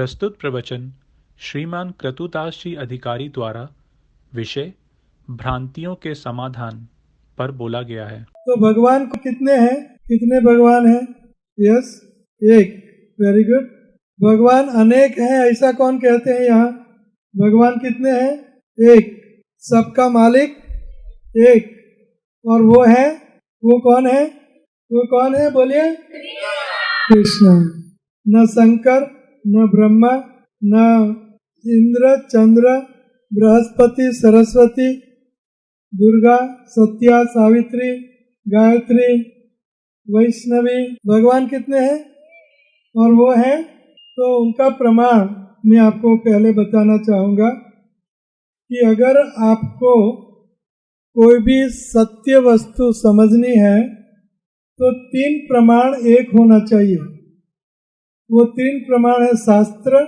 प्रस्तुत प्रवचन श्रीमान क्रतुदास जी अधिकारी द्वारा विषय भ्रांतियों के समाधान पर बोला गया है। तो भगवान को कितने हैं? कितने भगवान हैं? यस, एक। Very good. भगवान अनेक हैं ऐसा कौन कहते हैं यहाँ? भगवान कितने हैं? एक। सबका मालिक एक। और वो है, वो कौन है? वो कौन है? बोलिए। कृष्ण। न शंकर, न ब्रह्मा, न इंद्र, चंद्र, बृहस्पति, सरस्वती, दुर्गा, सत्या, सावित्री, गायत्री, वैष्णवी। भगवान कितने हैं? और वो हैं। तो उनका प्रमाण मैं आपको पहले बताना चाहूँगा कि अगर आपको कोई भी सत्य वस्तु समझनी है तो 3 प्रमाण एक होना चाहिए। वो 3 प्रमाण है शास्त्र,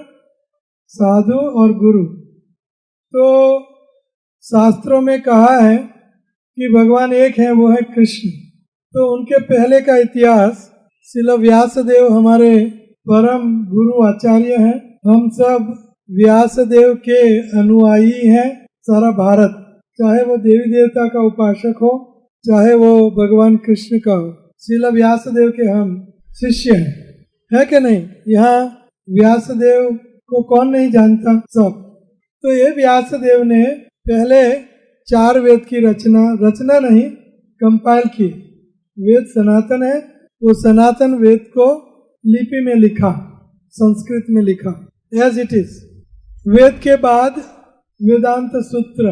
साधु और गुरु। तो शास्त्रों में कहा है कि भगवान एक है, वो है कृष्ण। तो उनके पहले का इतिहास, श्रील व्यासदेव हमारे परम गुरु आचार्य हैं। हम सब व्यासदेव के अनुयायी हैं। सारा भारत, चाहे वो देवी देवता का उपासक हो, चाहे वो भगवान कृष्ण का हो, श्रील व्यासदेव के हम शिष्य हैं, है कि नहीं? यहाँ व्यासदेव को कौन नहीं जानता? सब। तो ये व्यासदेव ने पहले 4 वेद की रचना नहीं, कंपाइल की। वेद सनातन है, वो सनातन वेद को लिपि में लिखा, संस्कृत में लिखा, एज इट इज। वेद के बाद वेदांत सूत्र,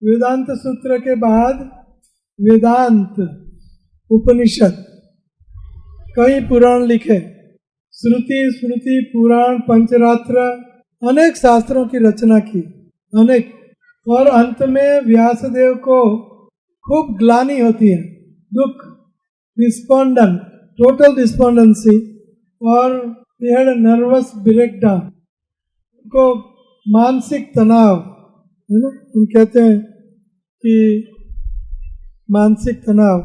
वेदांत सूत्र के बाद वेदांत उपनिषद, कई पुराण लिखे, श्रुति स्मृति पुराण पंचरात्र, अनेक शास्त्रों की रचना की, अनेक। और अंत में व्यासदेव को खूब ग्लानि होती है, दुख, डिस्पोंडेंट, टोटल डिस्पोंडेंसी, और नर्वस ब्रेकडाउन, उनको मानसिक तनाव है ना, हम कहते हैं कि मानसिक तनाव।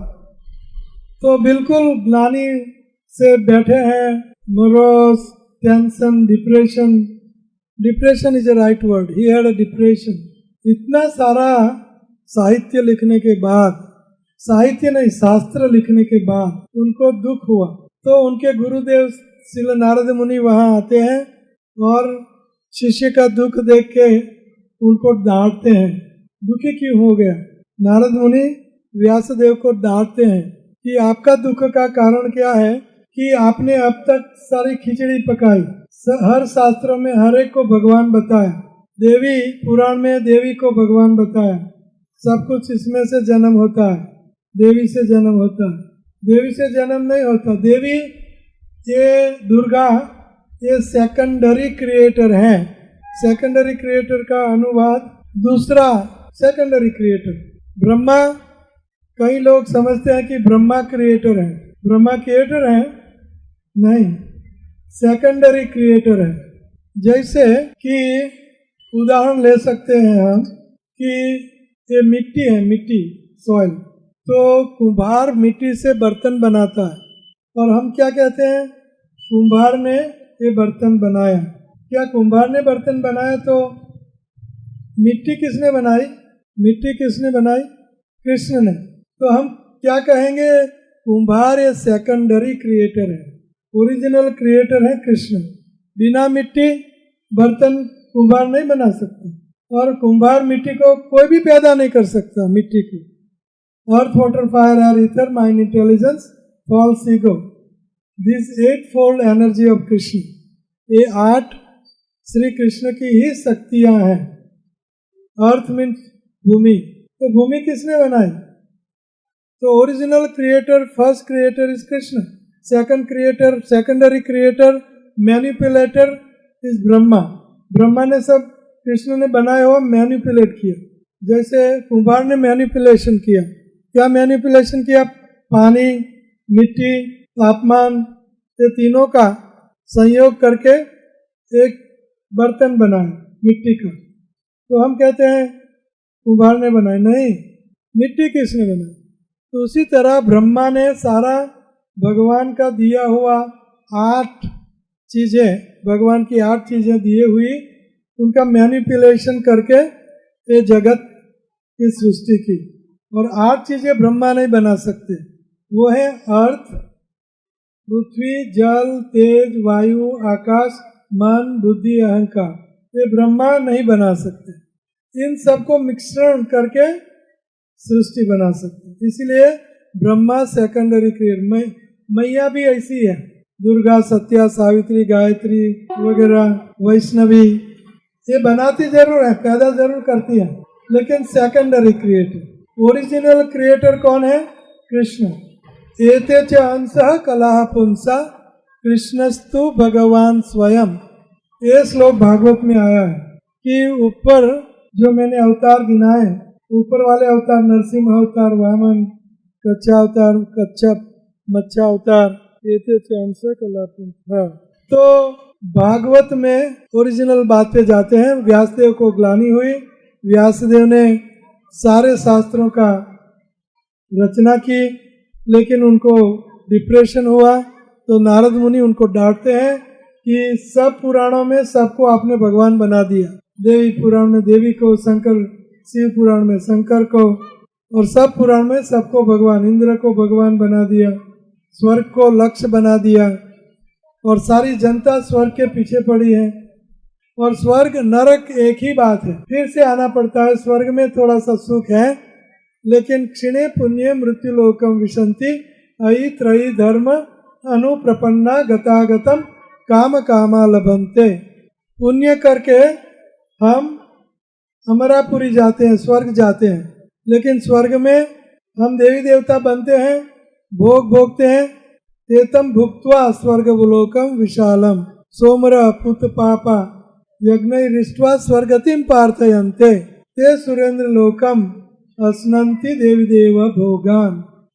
तो बिल्कुल ग्लानि से बैठे हैं, morose, tension, depression. Depression is a right word, he had a depression. इतना सारा साहित्य लिखने के बाद, साहित्य नहीं शास्त्र लिखने के बाद उनको दुख हुआ। तो उनके गुरुदेव श्रील नारद मुनि वहाँ आते हैं और शिष्य का दुख देख के उनको डांटते हैं। दुखी क्यों हो गया? नारद मुनि व्यासदेव को डांटते हैं कि आपका दुख का कारण क्या है कि आपने अब तक सारी खिचड़ी पकाई, हर शास्त्रों में हर एक को भगवान बताया, देवी पुराण में देवी को भगवान बताया, सब कुछ इसमें से जन्म होता है, देवी से जन्म होता है, देवी से जन्म नहीं होता। देवी, ये दुर्गा, ये सेकेंडरी क्रिएटर है। सेकेंडरी क्रिएटर का अनुवाद दूसरा सेकेंडरी क्रिएटर। ब्रह्मा, कई लोग समझते हैं कि ब्रह्मा क्रिएटर है। ब्रह्मा क्रिएटर है? नहीं, सेकेंडरी क्रिएटर है। जैसे कि उदाहरण ले सकते हैं हम कि ये मिट्टी है, मिट्टी, सॉइल। तो कुम्हार मिट्टी से बर्तन बनाता है, और हम क्या कहते हैं? कुम्हार ने ये बर्तन बनाया। क्या कुम्हार ने बर्तन बनाया? तो मिट्टी किसने बनाई? मिट्टी किसने बनाई? कृष्ण ने। तो हम क्या कहेंगे? कुम्हार ये सेकेंडरी क्रिएटर है, ओरिजिनल क्रिएटर है कृष्ण। बिना मिट्टी बर्तन कुम्हार नहीं बना सकता, और कुम्हार मिट्टी को कोई भी पैदा नहीं कर सकता। मिट्टी को earth, water, fire, air, ether, mind, intelligence, false ego, this 8-fold energy of Krishna, ये 8 श्री कृष्ण की ही शक्तियां हैं। अर्थ मीन्स भूमि। तो भूमि किसने बनाई? तो original creator, first creator is Krishna. Second creator, secondary creator, manipulator is Brahma. Brahma ने सब कृष्ण ने बनाया हुआ मैनिपुलेट किया। जैसे कुम्हार ने मैनिपुलेशन किया। क्या मैनिपुलेशन किया? पानी, मिट्टी, तापमान, ये तीनों का संयोग करके एक बर्तन बनाया मिट्टी का। तो हम कहते हैं कुम्हार ने बनाया, नहीं, मिट्टी किसने बनाई? तो उसी तरह ब्रह्मा ने सारा भगवान का दिया हुआ 8 चीजें भगवान की 8 चीजें दिए हुई, उनका मैनिपुलेशन करके ये जगत की सृष्टि की। और 8 चीजें ब्रह्मा नहीं बना सकते, वो है अर्थ, पृथ्वी, जल, तेज, वायु, आकाश, मन, बुद्धि, अहंकार। ये ब्रह्मा नहीं बना सकते। इन सबको मिश्रण करके सृष्टि बना सकते। इसीलिए ब्रह्मा सेकेंडरी क्रिएटर। मैया भी ऐसी है, दुर्गा, सत्या, सावित्री, गायत्री वगैरह, वैष्णवी, ये बनाती जरूर है, पैदा जरूर करती है, लेकिन सेकेंडरी क्रिएटर। ओरिजिनल क्रिएटर कौन है? कृष्ण। एते च अंशः कलह पुंसा कृष्णस्तु भगवान स्वयं। ये श्लोक भागवत में आया है कि ऊपर जो मैंने अवतार गिनाए, ऊपर वाले अवतार नरसिंह अवतार, वामन, कच्छा अवतार, कच्छप, मच्छा अवतार, एते च अंशः कलह पुंसा। तो भागवत में ओरिजिनल बात पे जाते हैं। व्यासदेव को ग्लानि हुई, व्यासदेव ने सारे शास्त्रों का रचना की, लेकिन उनको डिप्रेशन हुआ, तो नारद मुनि उनको डांटते हैं कि सब पुराणों में सबको आपने भगवान बना दिया। देवी पुराण में देवी को, शंकर, शिव पुराण में शंकर को, और सब पुराण में सबको भगवान, इंद्र को भगवान बना दिया, स्वर्ग को लक्ष्य बना दिया, और सारी जनता स्वर्ग के पीछे पड़ी है। और स्वर्ग नरक एक ही बात है, फिर से आना पड़ता है। स्वर्ग में थोड़ा सा सुख है, लेकिन क्षीणे पुण्य मृत्यु लोकम विशंति अयि त्रयी धर्म अनुप्रपन्ना गतागतम काम कामा लभन्ते। पुण्य करके हम अमरापुरी जाते हैं, स्वर्ग जाते हैं, लेकिन स्वर्ग में हम देवी देवता बनते हैं, भोग भोगते हैं। तेतम भुक्त्वा स्वर्गलोकम विशालम सोमर पुत पापा यज्ञैरिष्ट्वा स्वर्गतिम पार्थयन्ते ते सुरेंद्र लोकम अस्नंति देवी देव भोगान।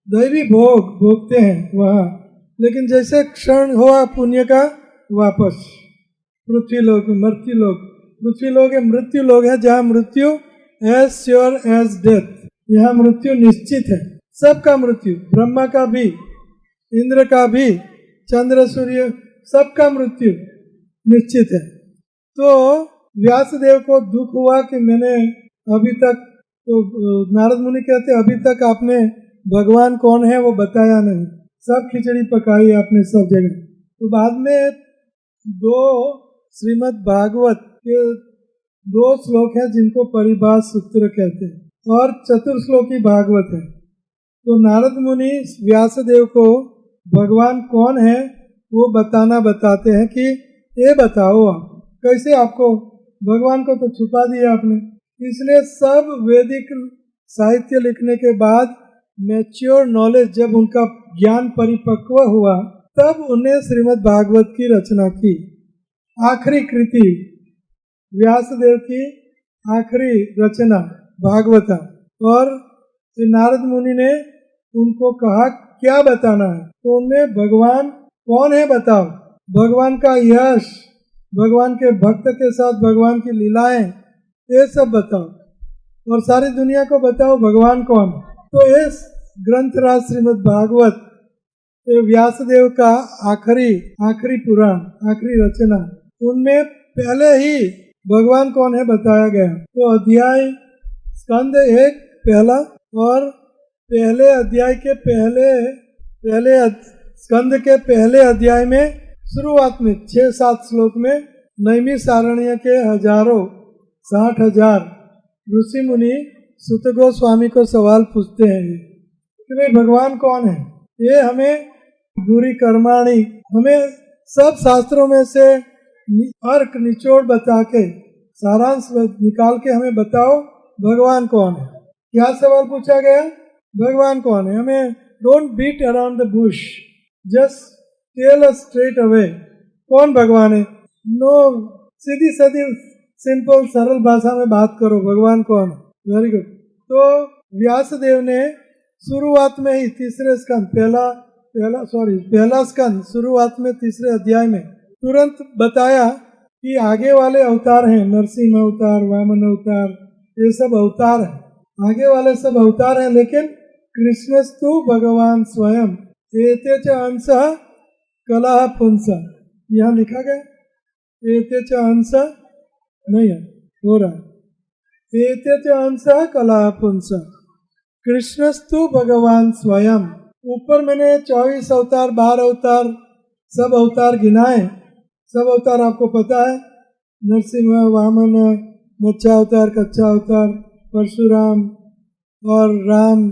दैवी भोग भोगते हैं वहाँ, लेकिन जैसे क्षण हुआ पुण्य का, वापस पृथ्वी लोक, मृत्यु लोक। पृथ्वी लोक है मृत्यु लोक है, जहाँ मृत्यु एज श्योर एज डेथ। यहाँ मृत्यु निश्चित है, सबका मृत्यु, ब्रह्मा का भी, इंद्र का भी, चंद्र सूर्य सबका मृत्यु निश्चित है। तो व्यासदेव को दुख हुआ कि मैंने अभी तक, तो नारद मुनि कहते अभी तक आपने भगवान कौन है वो बताया नहीं, सब खिचड़ी पकाई आपने सब जगह। तो बाद में 2 श्रीमद् भागवत के 2 श्लोक हैं जिनको परिभाष सूत्र कहते हैं, और चतुर्श्लोकी भागवत है। तो नारद मुनि व्यासदेव को भगवान कौन है वो बताते हैं कि ये बताओ आप कैसे, आपको भगवान को तो छुपा दिया आपने। इसलिए सब वैदिक साहित्य लिखने के बाद मैच्योर नॉलेज, जब उनका ज्ञान परिपक्व हुआ, तब उन्हें श्रीमद् भागवत की रचना की। आखिरी कृति व्यासदेव की आखिरी रचना भागवता। और नारद मुनि ने उनको कहा क्या बताना है, तो उनमें भगवान कौन है बताओ, भगवान का यश, भगवान के भक्त के साथ भगवान की लीलाएं, ये सब बताओ, और सारी दुनिया को बताओ भगवान कौन है। तो इस ग्रंथराज श्रीमद् भागवत व्यासदेव का आखिरी पुराण, आखिरी रचना, उनमें पहले ही भगवान कौन है बताया गया। तो अध्याय स्कंद 1 पहला, और पहले अध्याय के पहले स्कंद के पहले अध्याय में शुरुआत में 6-7 श्लोक में नैमिषारण्य के 60,000 ऋषि मुनि सुत गोस्वामी को सवाल पूछते हैं कि भाई भगवान कौन है। ये हमें गुरी कर्माणी, हमें सब शास्त्रों में से अर्क निचोड़ बता के, सारांश निकाल के हमें बताओ भगवान कौन है। क्या सवाल पूछा गया? भगवान कौन है। हमें don't beat around the bush, just tell us straight away कौन भगवान है। नो, सीधी सादी सिंपल सरल भाषा में बात करो, भगवान कौन है। Very good. तो व्यासदेव ने शुरुआत में ही तीसरे स्कंद पहला स्कंद शुरुआत में तीसरे अध्याय में तुरंत बताया कि आगे वाले अवतार हैं, नरसिंह अवतार, वामन अवतार, ये सब अवतार हैं, आगे वाले सब अवतार हैं, लेकिन कृष्णस्तु भगवान स्वयं एते च अंशः कलह पुंसा, यहाँ लिखा गया। एते च अंश नहीं है, हो रहा है। एते च अंश कला पुंस कृष्णस्तु भगवान स्वयं। ऊपर मैंने 24 अवतार, 12 अवतार, सब अवतार गिनाए। सब अवतार आपको पता है, नरसिंह, वामन, मच्छा अवतार, कच्चा अवतार, परशुराम और राम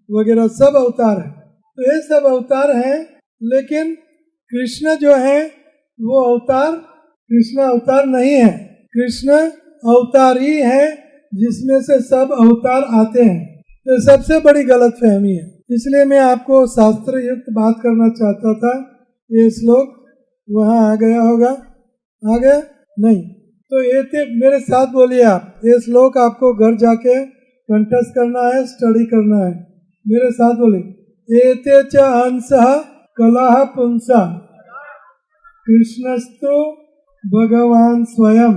वगैरह सब अवतार है। तो ये सब अवतार हैं, लेकिन कृष्ण जो है वो अवतार, कृष्ण अवतार नहीं है। कृष्ण अवतार ही है जिसमें से सब अवतार आते हैं। तो सबसे बड़ी गलतफहमी है, इसलिए मैं आपको शास्त्र युक्त बात करना चाहता था। ये श्लोक वहाँ आ गया होगा, आ गया नहीं? तो ये थे, मेरे साथ बोलिए आप, ये श्लोक आपको घर जाके कंठस्थ करना है, स्टडी करना है। मेरे साथ बोलिए, एते च अंशः कलह पुंसा कृष्णस्तु भगवान स्वयं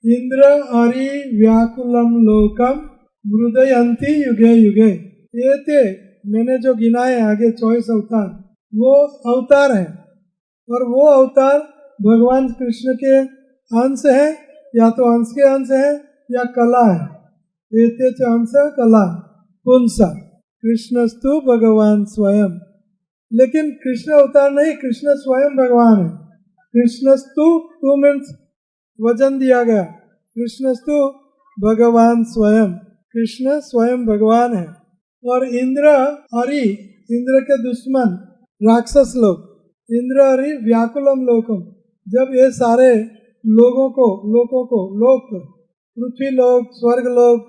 इंद्र अरि व्याकुलम लोकम मृदयंती युगे युगे। ये थे मैंने जो गिनाए आगे 24 अवतार, वो अवतार हैं, और वो अवतार भगवान कृष्ण के अंश हैं, या तो अंश के अंश हैं या कला है। एते च अंश कला पुंसा कृष्णस्तु भगवान स्वयं। लेकिन कृष्ण अवतार नहीं, कृष्ण स्वयं भगवान है। कृष्णस्तु, टू मीन्स वजन दिया गया, कृष्णस्तु भगवान स्वयं, कृष्ण स्वयं भगवान है। और इंद्र अरि, इंद्र के दुश्मन राक्षस लोग, इंद्र अरि व्याकुलम लोकम, जब ये सारे लोगों को लोक, पृथ्वी लोक, स्वर्ग लोक,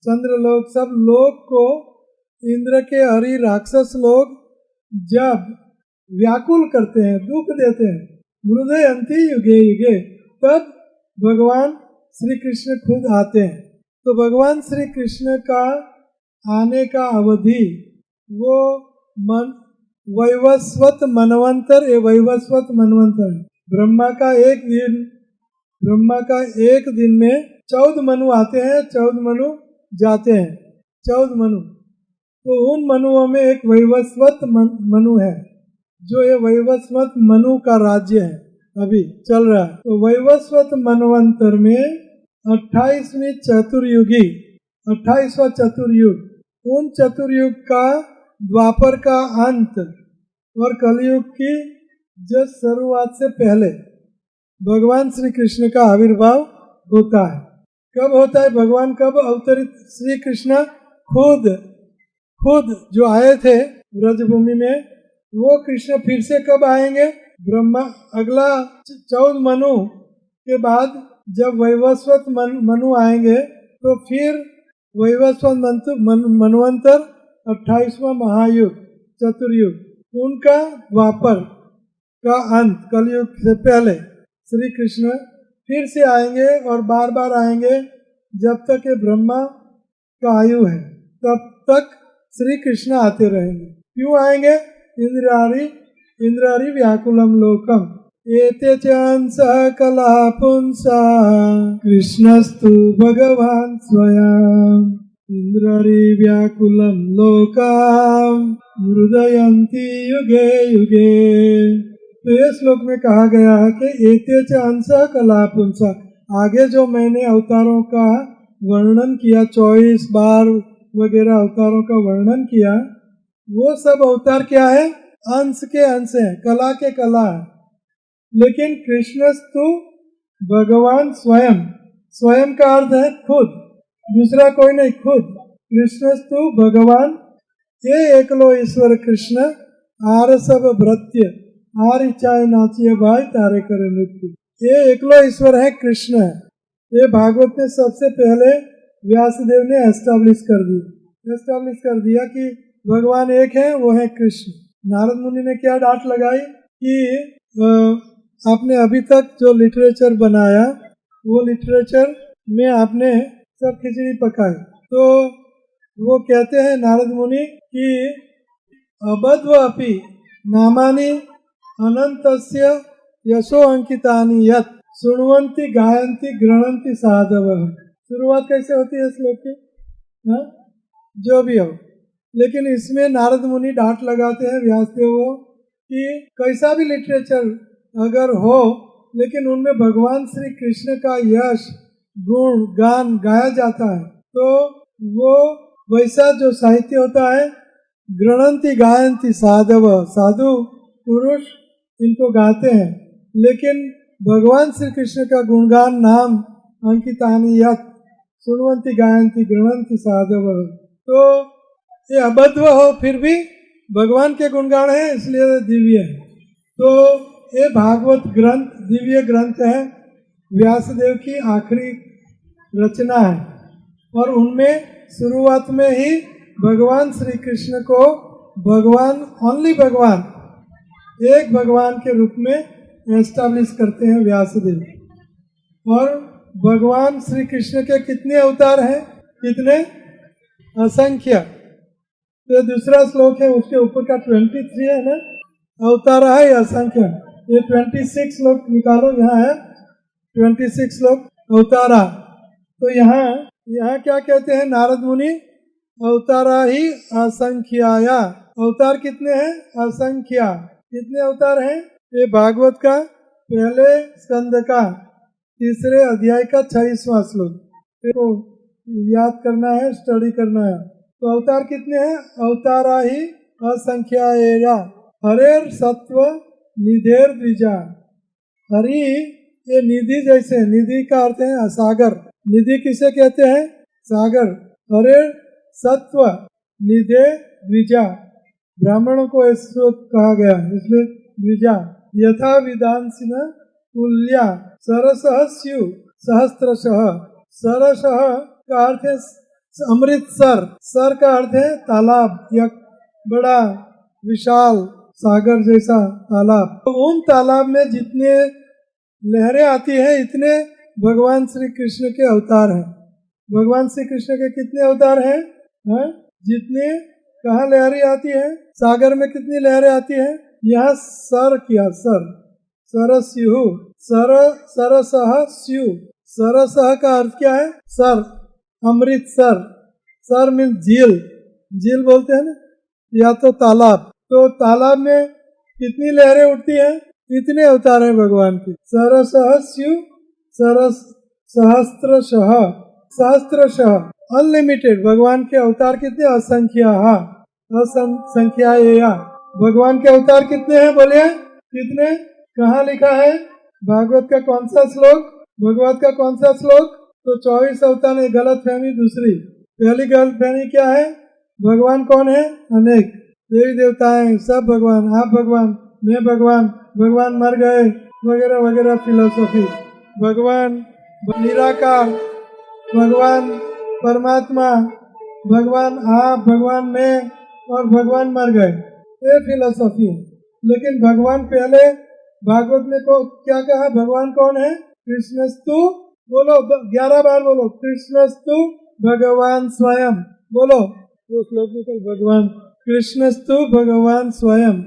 चंद्र लोक, सब लोक को इंद्र के अरि राक्षस लोग जब व्याकुल करते हैं, दुख देते हैं, मृदयंती युगे युगे, तब भगवान श्री कृष्ण खुद आते हैं। तो भगवान श्री कृष्ण का आने का अवधि वो वैवस्वत मनवंतर, ये वैवस्वत मनवंतर है। ब्रह्मा का एक दिन में 14 मनु आते हैं, 14 मनु जाते हैं, 14 मनु। तो उन मनुओं में एक वैवस्वत मनु है, जो ये वैवस्वत मनु का राज्य है, अभी चल रहा है। तो वैवस्वत मनवंतर में 28वीं चतुर्युगी, 28वां चतुर्युग, उन चतुर्युग का द्वापर का अंत और कलयुग की जस्ट शुरुआत से पहले भगवान श्री कृष्ण का आविर्भाव होता है। कब होता है? भगवान कब अवतरित? श्री कृष्ण खुद जो आए थे ब्रजभूमि में, वो कृष्ण फिर से कब आएंगे? ब्रह्मा अगला 14 मनु के बाद जब वैवस्वत मनु आएंगे, तो फिर वैवस्वत मनवंतर 28वां महायुग चतुर्युग, उनका द्वापर का अंत कलयुग से पहले श्री कृष्ण फिर से आएंगे, और बार बार आएंगे जब तक ये ब्रह्मा का आयु है, तब तक श्री कृष्ण आते रहेंगे। क्यों आएंगे? इंद्रारि व्याकुलम लोकम एते च अंशः कला पुंसा कृष्णस्तु भगवान स्वयं इंद्रारि व्याकुलम लोकम मृदयंती युगे युगे। तो ये श्लोक में कहा गया है कि एते च अंशः कला पुंसा। आगे जो मैंने अवतारों का वर्णन किया, 24 बार वगैरह अवतारों का वर्णन किया, वो सब अवतार क्या है? अंश के अंश है, कला के कला है। लेकिन कृष्णस्तु भगवान स्वयं, स्वयं का अर्थ है खुद, दूसरा कोई नहीं, खुद। कृष्णस्तु भगवान, ये एकलो ईश्वर कृष्ण आर सब भृत्य आर इच्छाएं नाचिए भाई तारे करे नृत्य। ये एकलो ईश्वर है, कृष्ण है। ये भागवत में सबसे पहले व्यासदेव ने एस्टैब्लिश कर दिया कि भगवान एक है, वो है कृष्ण। नारद मुनि ने क्या डांट लगाई कि आपने अभी तक जो लिटरेचर बनाया, वो लिटरेचर में आपने सब खिचड़ी पकाई। तो वो कहते हैं नारद मुनि कि अबध्व अपि नामानि अनंतस्य यशो अंकितानि यत् सुनवंती गायंती गृणंती साधवः। शुरुआत कैसे होती है श्लोक की? जो भी हो, लेकिन इसमें नारद मुनि डांट लगाते हैं व्यासदेव को कि कैसा भी लिटरेचर अगर हो, लेकिन उनमें भगवान श्री कृष्ण का यश गुण गान गाया जाता है, तो वो वैसा जो साहित्य होता है, गृणंती गायंती साधव, साधु पुरुष इनको गाते हैं, लेकिन भगवान श्री कृष्ण का गुणगान नाम अंकितानि यत् सुनवंती गायंती गृणंती साधव, तो ये अबद्ध हो फिर भी भगवान के गुणगान है, इसलिए दिव्य है। तो ये भागवत ग्रंथ दिव्य ग्रंथ है, व्यासदेव की आखिरी रचना है, और उनमें शुरुआत में ही भगवान श्री कृष्ण को भगवान, ओनली भगवान, एक भगवान के रूप में एस्टैब्लिश करते हैं व्यासदेव। और भगवान श्री कृष्ण के कितने अवतार हैं? कितने? असंख्य। तो दूसरा श्लोक है, उसके ऊपर का 23 है ना, अवतार है असंख्य। ये 26 श्लोक निकालो, यहाँ है 26 श्लोक अवतारा। तो यहाँ क्या कहते हैं नारद मुनि? अवतारा ही असंख्याया। अवतार कितने हैं? असंख्या। कितने अवतार हैं? ये भागवत का पहले स्कंद का 3 अध्याय का 26वां श्लोक, देखो याद करना है, स्टडी करना है। तो अवतार कितने हैं? अवतारा ही असंख्याया। हरेर सत्व निधेर द्विजा। हरि ये निधि जैसे, निधि का अर्थ है सागर। निधि किसे कहते हैं? सागर। हरेर सत्व निधे द्विजा, ब्राह्मणों को ऐसा कहा गया, इसलिए द्विजा। यथा विदांसिन तुल्या सरसः स्यु सहस्त्रशः। सरसः का अर्थ है अमृतसर, सर का अर्थ है तालाब, या बड़ा विशाल सागर जैसा तालाब। तो उन तालाब में जितने लहरें आती है, इतने भगवान श्री कृष्ण के अवतार हैं। भगवान श्री कृष्ण के कितने अवतार हैं? जितने, कहाँ लहरें आती है? सागर में कितनी लहरें आती है? यहाँ सर किया, सर, सरस्यु, सर, सरसः स्यु। सरसः का अर्थ क्या है? सर, अमृतसर। सर मीन झील, झील बोलते हैं ना, या तो तालाब। तो तालाब में कितनी लहरें उठती हैं? इतने अवतार हैं भगवान के। सरसः स्यु सरस सहस्त्रशः, सहस्त्रशः अनलिमिटेड। भगवान के अवतार कितने? असंख्या, असंख्याया। भगवान के अवतार कितने हैं? बोलिए कितने? कहाँ लिखा है? भागवत का कौन सा श्लोक? भागवत का कौन सा श्लोक? तो 24 अवतार है। गलत फहमी दूसरी। पहली गलत फहमी क्या है? भगवान कौन है? अनेक। देवी देवताएं सब भगवान, आप भगवान, मैं भगवान, भगवान मर गए, वगैरह वगैरह फिलोसॉफी। भगवान निराकार, भगवान परमात्मा, भगवान आप, भगवान मैं, और भगवान मर गए, ये फिलोसॉफी है। लेकिन भगवान पहले भागवत में को क्या कहा? भगवान कौन है? कृष्णस्तु, बोलो 11 बार बोलो, कृष्णस्तु भगवान स्वयं। बोलो वो श्लोक निकल, भगवान कृष्णस्तु भगवान स्वयं,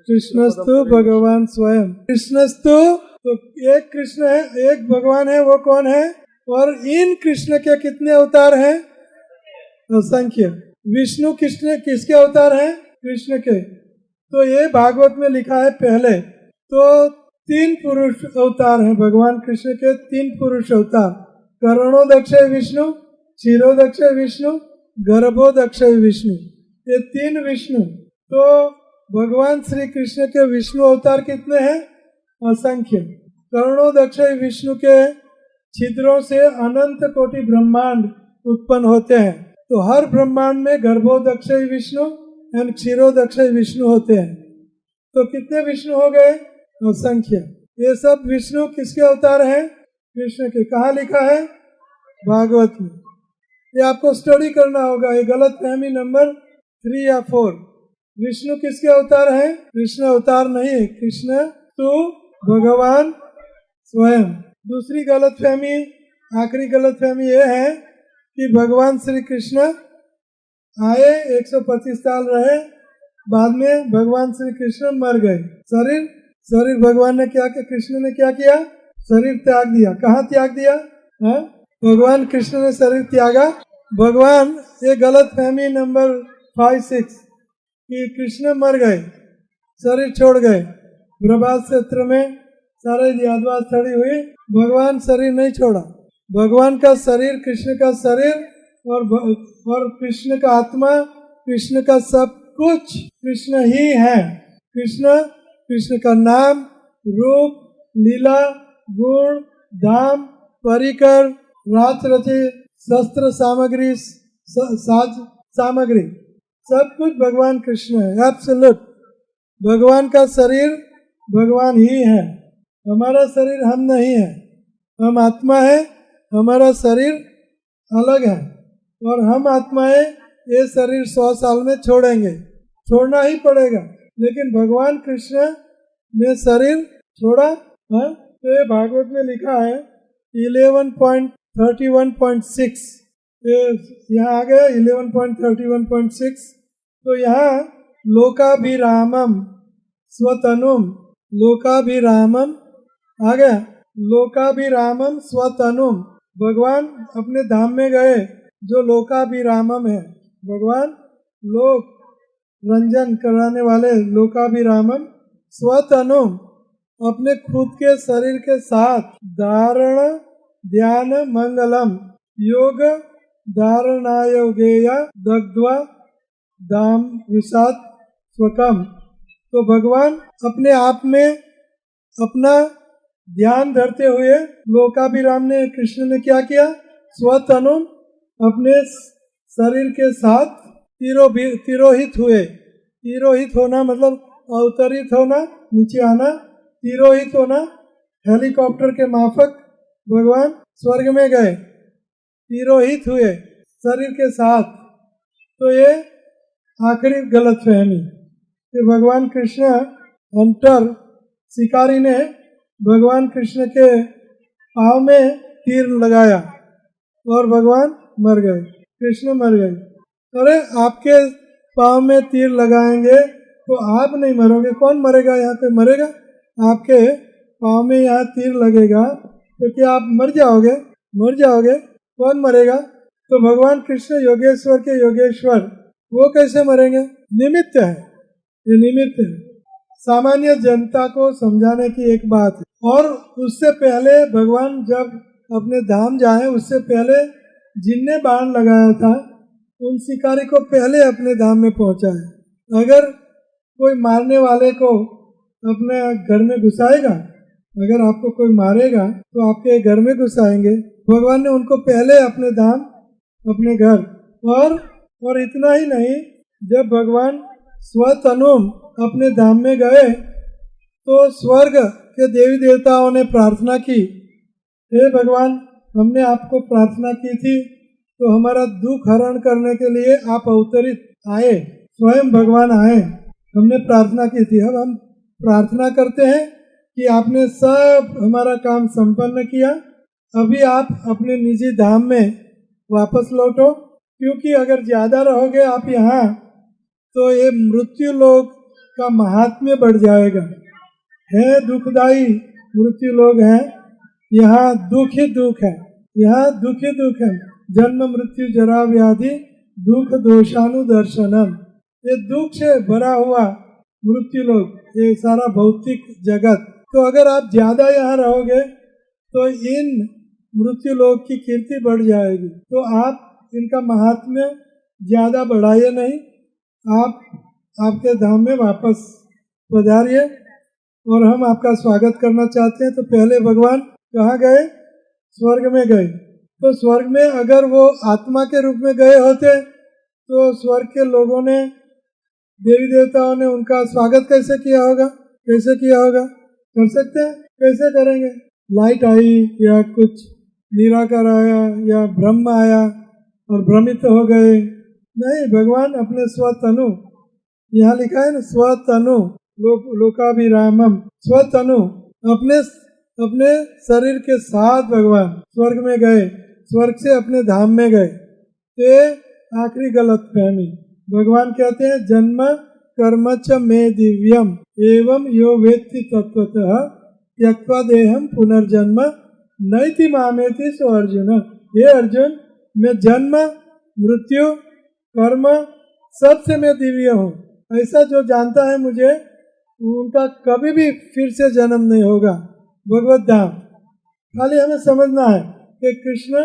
कृष्णस्तु भगवान स्वयं। कृष्णस्तु, तो एक कृष्ण है, एक भगवान है, वो कौन है? और इन कृष्ण के कितने अवतार हैं? असंख्य। विष्णु कृष्ण किसके अवतार हैं? कृष्ण के। तो ये भागवत में लिखा है पहले। तो 3 पुरुष अवतार हैं भगवान कृष्ण के, 3 पुरुष अवतार। करणोदक्षय विष्णु, क्षीरोदक्षय विष्णु, गर्भोदक्षय विष्णु, ये 3 विष्णु। तो भगवान श्री कृष्ण के विष्णु अवतार कितने हैं? असंख्य। करणोदक्षय विष्णु के छिद्रों से अनंत कोटि ब्रह्मांड उत्पन्न होते हैं। तो हर ब्रह्मांड में गर्भोदक्षय विष्णु एंड क्षीरोदक्षय विष्णु होते हैं। तो कितने विष्णु हो गए? असंख्य। ये सब विष्णु किसके अवतार हैं? कृष्ण के। कहाँ लिखा है? भागवत में। ये आपको स्टडी करना होगा। ये गलत फहमी नंबर 3 या 4। विष्णु किसके अवतार हैं? कृष्ण अवतार नहीं है। कृष्ण तो भगवान स्वयं। दूसरी गलत फहमी, आखिरी गलत फहमी ये है कि भगवान श्री कृष्ण आए, 125 साल रहे, बाद में भगवान श्री कृष्ण मर गए। शरीर भगवान ने क्या किया? कृष्ण ने क्या किया? शरीर त्याग दिया। कहाँ त्याग दिया? भगवान कृष्ण ने शरीर त्यागा। भगवान, ये गलत फहमी नंबर 5-6 कि कृष्ण मर गए, शरीर छोड़ गए। प्रभास क्षेत्र में सारे यादवास खड़ी हुई, भगवान शरीर नहीं छोड़ा। भगवान का शरीर, कृष्ण का शरीर और कृष्ण का आत्मा, कृष्ण का सब कुछ कृष्ण ही है। कृष्ण का नाम, रूप, लीला, गुण, धाम, परिकर, रात रचे, शस्त्र सामग्री, साज सामग्री, सब कुछ भगवान कृष्ण है। एब्सोल्यूट भगवान का शरीर भगवान ही है। हमारा शरीर हम नहीं है, हम आत्मा है, हमारा शरीर अलग है। और हम आत्माएं ये शरीर 100 साल में छोड़ेंगे, छोड़ना ही पड़ेगा। लेकिन भगवान कृष्ण ने शरीर छोड़ा। तो ये भागवत में लिखा है 11.31.6, यहाँ आ गया 11.31.6। तो यहाँ लोकाभिरामम स्वतनुम, लोकाभिरामम आ गया, लोकाभिरामम स्वतनुम। भगवान अपने धाम में गए जो लोकाभिरामम है। भगवान लोक रंजन कराने वाले लोकाभिरामम स्वतनुम, अपने खुद के शरीर के साथ धारण ध्यान मंगलम योग धारणायोगेया दग्ध्वा धाम विषाद स्वकम। तो भगवान अपने आप में अपना ध्यान धरते हुए लोकाभिराम ने, कृष्ण ने क्या किया, स्वतनु अपने शरीर के साथ तिरोहित हुए। तिरोहित होना मतलब अवतरित होना, नीचे आना, तिरोहित होना, हेलीकॉप्टर के माफक भगवान स्वर्ग में गए, तिरोहित हुए शरीर के साथ। तो ये आखिरी गलतफहमी कि भगवान कृष्ण हंटर शिकारी ने भगवान कृष्ण के पाँव में तीर लगाया और भगवान मर गए, कृष्ण मर गए। अरे आपके पाँव में तीर लगाएंगे तो आप नहीं मरोगे, कौन मरेगा? यहाँ पे मरेगा? आपके पाँव में यहाँ तीर लगेगा तो क्या आप मर जाओगे? मर जाओगे, कौन मरेगा? तो भगवान कृष्ण योगेश्वर के योगेश्वर, वो कैसे मरेंगे? निमित्त है, ये निमित्त है। सामान्य जनता को समझाने की एक बात है। और उससे पहले भगवान जब अपने धाम जाए, उससे पहले जिनने बाण लगाया था उन शिकारी को पहले अपने धाम में पहुंचाए। अगर कोई मारने वाले को अपने घर में घुसाएगा, अगर आपको कोई मारेगा तो आपके घर में घुसाएंगे। भगवान ने उनको पहले अपने धाम, अपने घर, और इतना ही नहीं, जब भगवान स्वतनुम अपने धाम में गए तो स्वर्ग के देवी देवताओं ने प्रार्थना की, हे भगवान, हमने आपको प्रार्थना की थी तो हमारा दुख हरण करने के लिए आप अवतरित आए, स्वयं भगवान आए, हमने प्रार्थना की थी। अब हम प्रार्थना करते हैं कि आपने सब हमारा काम संपन्न किया, अभी आप अपने निजी धाम में वापस लौटो, क्योंकि अगर ज्यादा रहोगे आप यहाँ तो ये मृत्यु लोक का महात्म्य बढ़ जाएगा। है दुखदाई मृत्यु लोग हैं, यहाँ दुख ही दुख है, यहाँ दुख ही दुख है। जन्म मृत्यु जरा व्याधि दुख दोषानुदर्शनम, ये दुख से भरा हुआ मृत्यु लोग, ये सारा भौतिक जगत। तो अगर आप ज्यादा यहाँ रहोगे तो इन मृत्यु लोग की कीर्ति बढ़ जाएगी। तो आप इनका महात्म्य ज्यादा बढ़ाइए नहीं, आप आपके धाम में वापस पधारिए और हम आपका स्वागत करना चाहते हैं। तो पहले भगवान कहाँ गए? स्वर्ग में गए। तो स्वर्ग में अगर वो आत्मा के रूप में गए होते तो स्वर्ग के लोगों ने, देवी देवताओं ने उनका स्वागत कैसे किया होगा? कैसे किया होगा? कर सकते हैं? कैसे करेंगे? लाइट आई या कुछ निराकार आया या ब्रह्म आया और भ्रमित हो गए? नहीं, भगवान अपने स्वतनु, यहाँ लिखा है ना स्वतनु लोकाभिरामम, स्वतनु अपने शरीर के साथ भगवान स्वर्ग में गए, स्वर्ग से अपने धाम में गए। ते आखिरी गलत फहमी, भगवान कहते हैं जन्म कर्म च मे दिव्यम एवं यो वेत्ति तत्वतः त्यक्त्वा देहम पुनर्जन्म नैति मामेति सो अर्जुन। हे अर्जुन, मैं जन्म मृत्यु कर्म सबसे मैं दिव्य हूँ, ऐसा जो जानता है मुझे, उनका कभी भी फिर से जन्म नहीं होगा। भगवत धाम। खाली हमें समझना है कि कृष्ण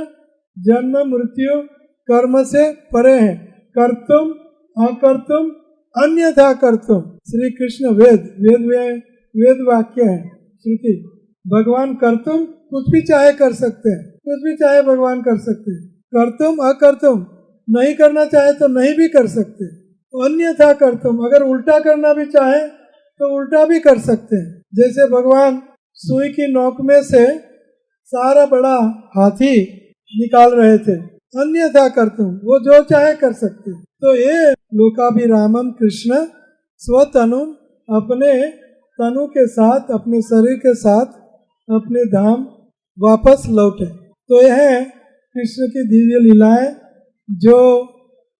जन्म मृत्यु कर्म से परे हैं। कर्तुम अकर्तुम अन्यथा कर्तुम। श्री कृष्ण वेद वाक्य है, श्रुति। भगवान कर्तुम कुछ भी चाहे कर सकते हैं, कुछ भी चाहे भगवान कर सकते हैं। कर्तुम अकर्तुम, नहीं करना चाहे तो नहीं भी कर सकते। अन्यथा कर्तुम, अगर उल्टा करना भी चाहे तो उल्टा भी कर सकते हैं। जैसे भगवान सुई की नोक में से सारा बड़ा हाथी निकाल रहे थे, अन्यथा कर्तुम, वो जो चाहे कर सकते। तो ये लोकाभिरामम कृष्ण स्वतनु, अपने तनु के साथ, अपने शरीर के साथ अपने धाम वापस लौटे। तो यह है कृष्ण की दिव्य लीलाएं, जो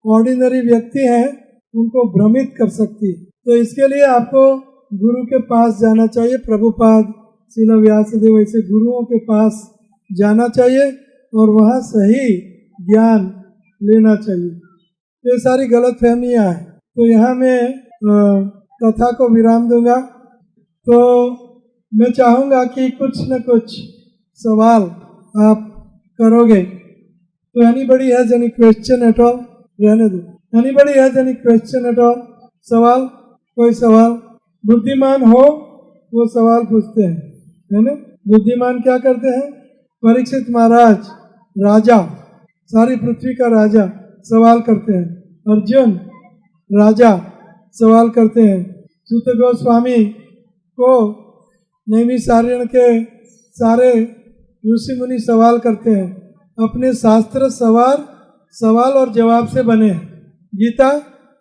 ऑर्डिनरी व्यक्ति हैं उनको भ्रमित कर सकती है। तो इसके लिए आपको गुरु के पास जाना चाहिए। प्रभुपाद, श्रील व्यासदेव, ऐसे गुरुओं के पास जाना चाहिए और वहाँ सही ज्ञान लेना चाहिए। ये सारी गलतफहमियां हैं। तो यहाँ मैं कथा को विराम दूंगा। तो मैं चाहूँगा कि कुछ न कुछ सवाल आप करोगे। तो anybody has any question at all? रहने दो। Anybody has any question at all? सवाल, कोई सवाल? बुद्धिमान हो वो सवाल पूछते हैं, है ना? बुद्धिमान क्या करते हैं? परीक्षित महाराज, राजा, सारी पृथ्वी का राजा, सवाल करते हैं। अर्जुन राजा सवाल करते हैं। सूत गोस्वामी को नैमिषारण्य के सारे ऋषि मुनि सवाल करते हैं। अपने शास्त्र सवाल और जवाब से बने हैं। गीता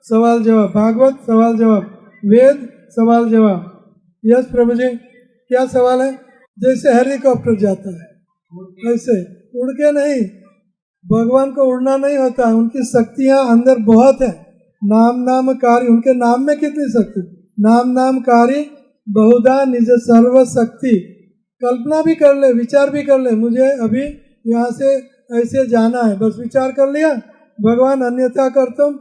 सवाल जवाब, भागवत सवाल जवाब, वेद सवाल जवाब। यस प्रभु जी, क्या सवाल है? जैसे हेलीकॉप्टर जाता है ऐसे उड़ के नहीं, भगवान को उड़ना नहीं होता है। उनकी शक्तियाँ अंदर बहुत है। नामकारी, उनके नाम में कितनी शक्ति। नामकारी बहुधा निज सर्व शक्ति। कल्पना भी कर ले, विचार भी कर ले, मुझे अभी यहाँ से ऐसे जाना है, बस विचार कर लिया, भगवान अन्यथा कर्तुम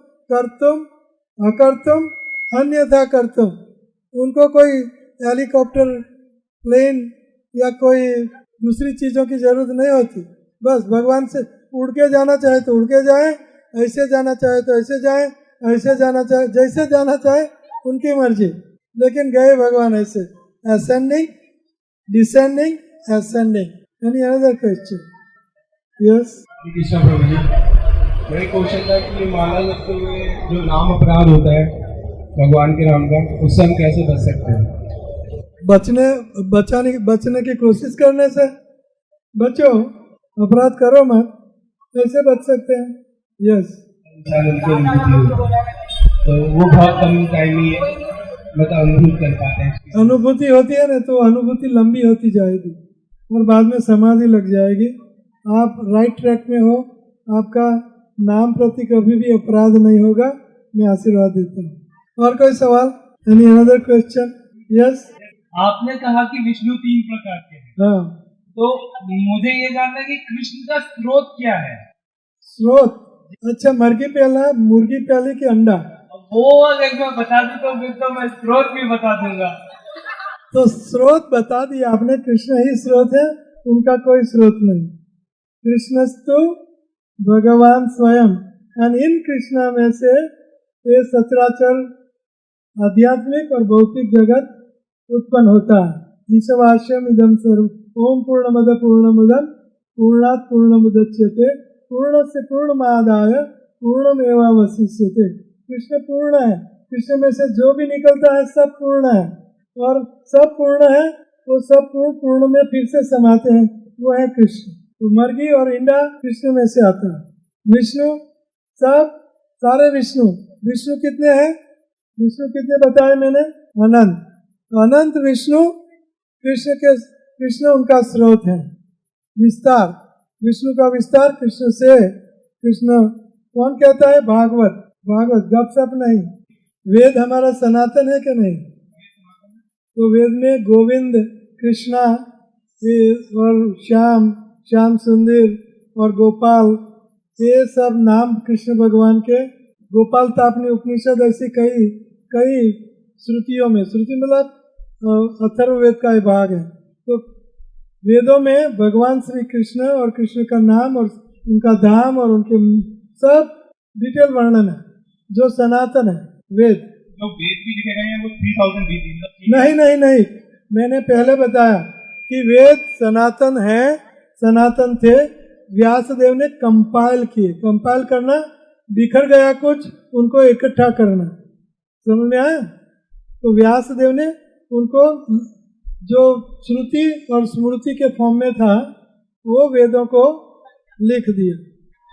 अकर्तुम अन्यथा कर्तुम। उनको कोई हेलीकॉप्टर, प्लेन या कोई दूसरी चीज़ों की जरूरत नहीं होती। बस भगवान से उड़ के जाना चाहे तो उड़ के जाए, ऐसे जाना चाहे तो ऐसे जाए, ऐसे जाना चाहे जैसे जाना चाहे, उनकी मर्जी। लेकिन गए भगवान ऐसे, ascending, descending, ascending. Any another question? Yes Krishna Prabhu ji, मेरा क्वेश्चन था कि माला जपते हुए जो नाम अपराध होता है भगवान के नाम का, उससे हम कैसे बच सकते हैं? बचने की कोशिश करने से बचो, अपराध करो मत, कैसे बच सकते हैं? यस, इंसान उनकी अनुभूति हो तो वो बहुत कम टाइम ही मतलब अनुभूत कर पाते हैं। अनुभूति होती है ना, तो अनुभूति लंबी होती जाएगी और बाद में समाधि लग जाएगी। आप राइट ट्रैक में हो, आपका नाम प्रति कभी भी अपराध नहीं होगा। मैं आशीर्वाद देता हूँ। और कोई सवाल? Any another question? यस। आपने कहा कि विष्णु 3 प्रकार के हैं। हाँ, तो मुझे ये जानना है कि कृष्ण का स्रोत क्या है? स्रोत? अच्छा, मुर्गी प्याली की अंडा? वो अगर मैं बता दूं तो फिर तो मैं स्रोत भी बता दूंगा। तो स्रोत बता दिया आपने, कृष्ण ही स्रोत है, उनका कोई स्रोत नहीं। कृष्णस्तु भगवान स्वयं, एंड इन कृष्णा में से ये सचराचर आध्यात्मिक और भौतिक जगत उत्पन्न होता है। ईशवास्यम इदम सर्व ओम पूर्णमद पूर्णमुदम पूर्णात् पूर्णमुदच्यते पूर्णस्य पूर्णमादाय पूर्णमेवावशिष्यते। कृष्ण पूर्ण है, कृष्ण में से जो भी निकलता है सब पूर्ण है, और सब पूर्ण है, वो सब पूर्ण में फिर से समाते हैं, वो है कृष्ण। तो मर्गी और इंडा कृष्ण में से आता है। विष्णु, सब सारे विष्णु कितने हैं? विष्णु कितने बताए मैंने? अनंत विष्णु कृष्ण उनका स्रोत है। विस्तार, विष्णु का विस्तार कृष्ण से। कृष्ण कौन कहता है? भागवत, गपशप नहीं। वेद हमारा सनातन है कि नहीं? तो वेद में गोविंद, कृष्णा और श्याम सुंदर और गोपाल, ये सब नाम कृष्ण भगवान के। गोपाल तापनी उपनिषद ऐसी कई श्रुतियों में, श्रुति मतलब अथर्ववेद का भाग है, तो वेदों में भगवान श्री कृष्ण और कृष्ण का नाम और उनका धाम और उनके सब डिटेल वर्णन है जो सनातन है वेद। जो वेद भी लिखे गए हैं वो 3000 BC। नहीं, मैंने पहले बताया कि वेद सनातन है, सनातन थे, व्यासदेव ने कंपाइल किए। कंपाइल करना, बिखर गया कुछ, उनको इकट्ठा करना, समझ में आया? तो व्यासदेव ने उनको जो श्रुति और स्मृति के फॉर्म में था वो वेदों को लिख दिया।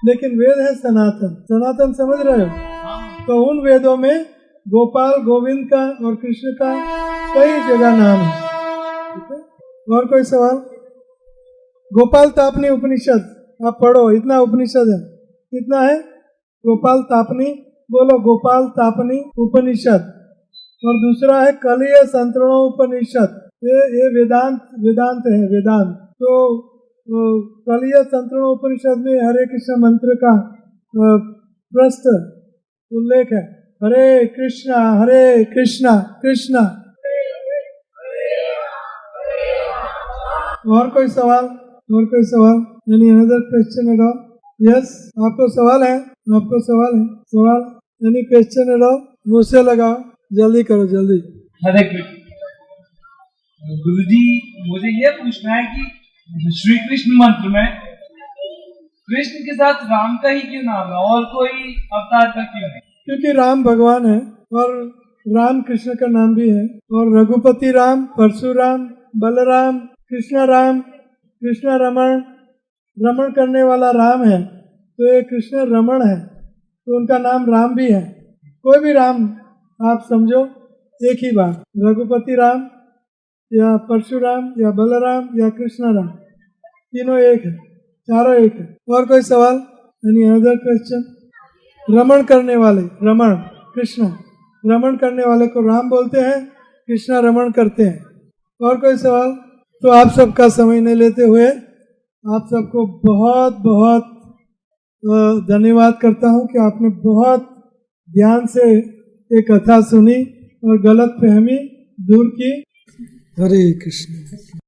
लेकिन वेद है सनातन, सनातन समझ रहे हो? तो उन वेदों में गोपाल गोविंद का और कृष्ण का कई जगह नाम है। ठीक है, और कोई सवाल? गोपाल तापनी उपनिषद आप पढ़ो, इतना उपनिषद है, कितना है? गोपाल तापनी, बोलो गोपाल तापनी उपनिषद। और दूसरा है कलिय संतरणो उपनिषद, ये वेदांत है, वेदांत। तो कलिय संतरणो उपनिषद में हरे कृष्ण मंत्र का प्रस्त उल्लेख है, हरे कृष्णा कृष्णा। और कोई सवाल? और कोई सवाल? Any another question at all? Yes, आपको सवाल है? आपको सवाल है? सवाल? Any question at all? मुझसे लगाओ, जल्दी करो, जल्दी। हरे कृष्ण। गुरुजी, मुझे ये पूछना है कि श्री कृष्ण मंत्र में कृष्ण के साथ राम का ही क्यों नाम है और कोई अवतार का क्यों नहीं? क्योंकि राम भगवान है और राम कृष्ण का नाम भी है। और रघुपति राम, परशुराम, बलराम, कृष्ण रमण करने वाला राम है, तो ये कृष्ण रमण है, तो उनका नाम राम भी है। कोई भी राम आप समझो, एक ही बात, रघुपति राम या परशुराम या बलराम या कृष्ण राम, तीनों एक है, चारों एक है। और कोई सवाल? Any other question? रमण करने वाले, रमण, कृष्ण रमण करने वाले को राम बोलते हैं, कृष्ण रमण करते हैं। और कोई सवाल? तो आप सबका समय नहीं लेते हुए आप सबको बहुत बहुत धन्यवाद करता हूँ कि आपने बहुत ध्यान से एक कथा सुनी और गलत फहमी दूर की। हरे कृष्ण।